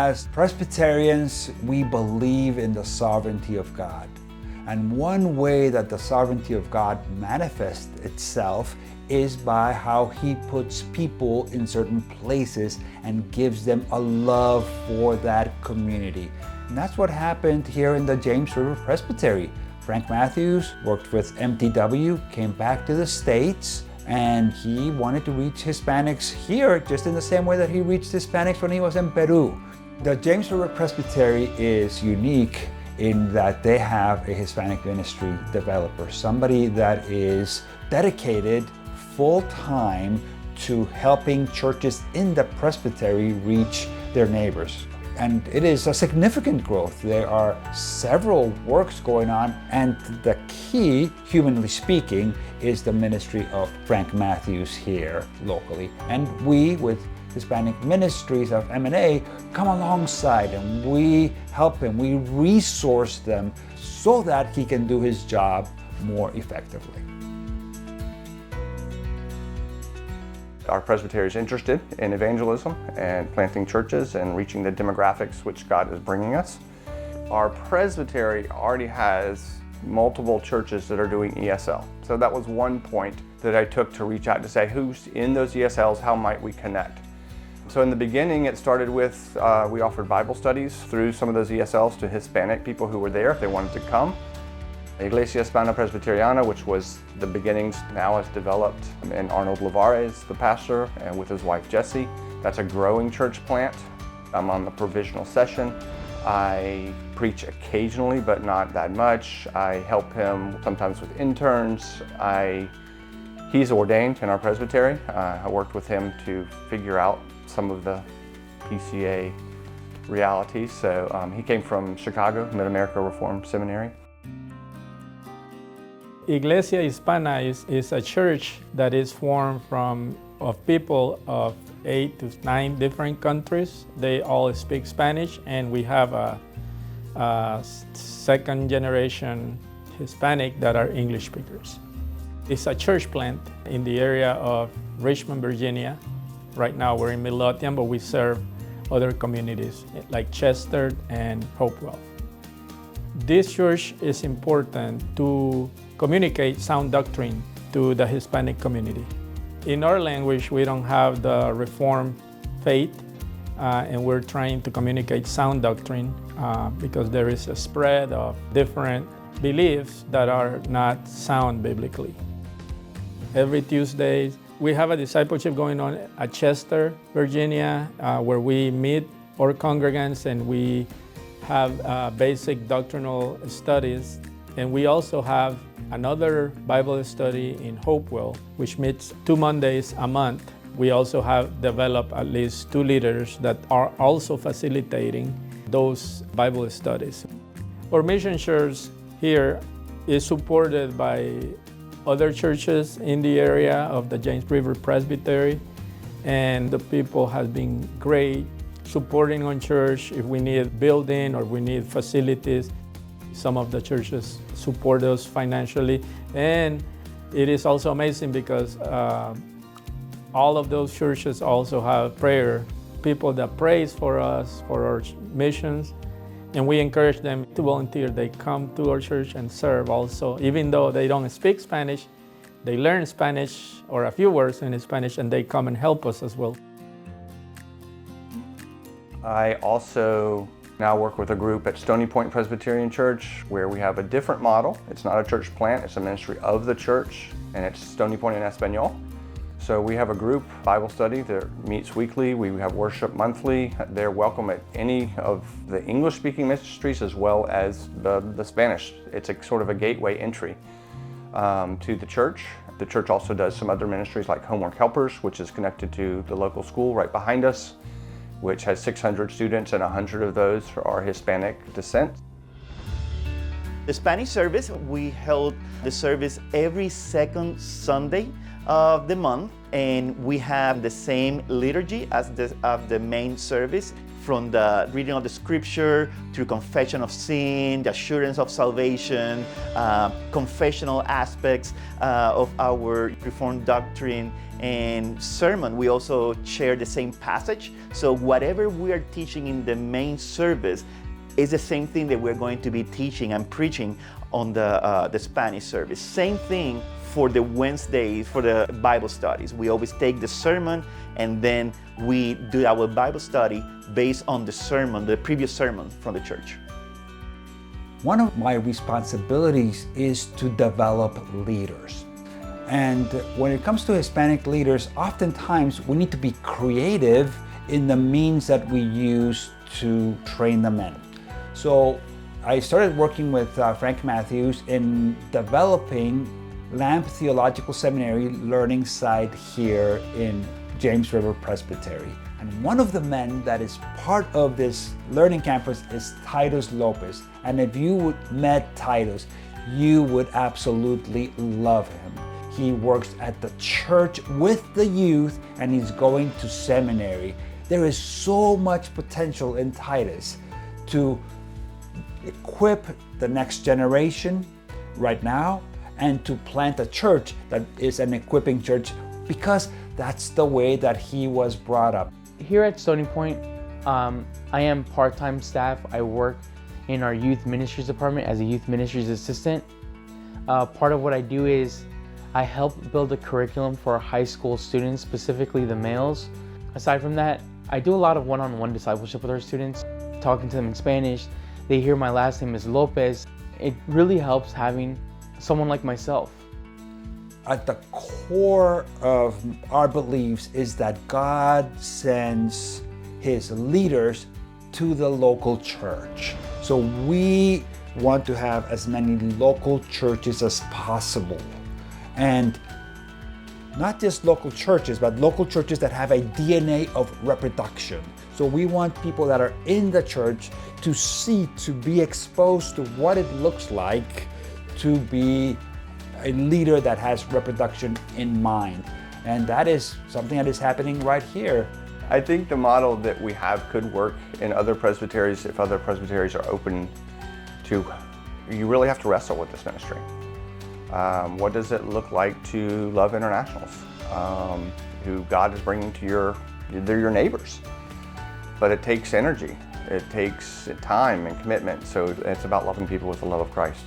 As Presbyterians, we believe in the sovereignty of God. And one way that the sovereignty of God manifests itself is by how He puts people in certain places and gives them a love for that community. And that's what happened here in the James River Presbytery. Frank Mathews worked with MTW, came back to the States, and he wanted to reach Hispanics here just in the same way that he reached Hispanics when he was in Peru. The James River Presbytery is unique in that they have a Hispanic Ministry Developer, somebody that is dedicated full-time to helping churches in the presbytery reach their neighbors. And it is a significant growth. There are several works going on, and the key, humanly speaking, is the ministry of Frank Mathews here locally. And we, with Hispanic Ministries of MNA, come alongside and we help him, we resource them so that he can do his job more effectively. Our presbytery is interested in evangelism and planting churches and reaching the demographics which God is bringing us. Our presbytery already has multiple churches that are doing ESL. So that was one point that I took to reach out to say, who's in those ESLs, how might we connect? So in the beginning, it started with, we offered Bible studies through some of those ESLs to Hispanic people who were there if they wanted to come. Iglesia Hispana Presbyteriana, which was the beginnings, now has developed, and Arnold Lavares, the pastor, and with his wife Jessie. That's a growing church plant. I'm on the provisional session. I preach occasionally, but not that much. I help him sometimes with interns. He's ordained in our presbytery. I worked with him to figure out some of the PCA realities. So he came from Chicago, Mid-America Reformed Seminary. Iglesia Hispana is a church that is formed of people of 8 to 9 different countries. They all speak Spanish, and we have a second generation Hispanic that are English speakers. It's a church plant in the area of Richmond, Virginia. Right now we're in Midlothian, but we serve other communities like Chester and Hopewell. This church is important to communicate sound doctrine to the Hispanic community. In our language, we don't have the Reformed faith, and we're trying to communicate sound doctrine because there is a spread of different beliefs that are not sound biblically. Every Tuesday, we have a discipleship going on at Chester, Virginia, where we meet our congregants and we have basic doctrinal studies. And we also have another Bible study in Hopewell, which meets 2 Mondays a month. We also have developed at least 2 leaders that are also facilitating those Bible studies. Our mission church here is supported by other churches in the area of the James River Presbytery, and the people have been great supporting on church. If we need building or we need facilities, some of the churches support us financially. And it is also amazing because all of those churches also have prayer, people that prays for us, for our missions. And we encourage them to volunteer. They come to our church and serve also. Even though they don't speak Spanish, they learn Spanish or a few words in Spanish, and they come and help us as well. I also now work with a group at Stony Point Presbyterian Church where we have a different model. It's not a church plant, it's a ministry of the church, and it's Stony Point in Espanol. So we have a group Bible study that meets weekly. We have worship monthly. They're welcome at any of the English-speaking ministries as well as the Spanish. It's a sort of a gateway entry to the church. The church also does some other ministries like Homework Helpers, which is connected to the local school right behind us, which has 600 students, and 100 of those are Hispanic descent. The Spanish service, we held the service every second Sunday of the month, and we have the same liturgy as the main service, from the reading of the scripture through confession of sin, the assurance of salvation, confessional aspects of our Reformed doctrine and sermon. We also share the same passage. So whatever we are teaching in the main service is the same thing that we're going to be teaching and preaching on the Spanish service. Same thing for the Wednesdays, for the Bible studies. We always take the sermon and then we do our Bible study based on the sermon, the previous sermon from the church. One of my responsibilities is to develop leaders. And when it comes to Hispanic leaders, oftentimes we need to be creative in the means that we use to train the men. So I started working with Frank Mathews in developing Lamp Theological Seminary learning site here in James River Presbytery. And one of the men that is part of this learning campus is Titus Lopez. And if you met Titus, you would absolutely love him. He works at the church with the youth and he's going to seminary. There is so much potential in Titus to equip the next generation right now and to plant a church that is an equipping church, because that's the way that he was brought up. Here at Stony Point, I am part-time staff. I work in our youth ministries department as a youth ministries assistant. Part of what I do is I help build a curriculum for our high school students, specifically the males. Aside from that, I do a lot of one-on-one discipleship with our students, talking to them in Spanish. They hear my last name is Lopez. It really helps having someone like myself. At the core of our beliefs is that God sends his leaders to the local church. So we want to have as many local churches as possible. And not just local churches, but local churches that have a DNA of reproduction. So we want people that are in the church to see, to be exposed to what it looks like to be a leader that has reproduction in mind. And that is something that is happening right here. I think the model that we have could work in other presbyteries if other presbyteries are open to. You really have to wrestle with this ministry. What does it look like to love internationals who God is bringing to they're your neighbors? But it takes energy, it takes time and commitment, so it's about loving people with the love of Christ.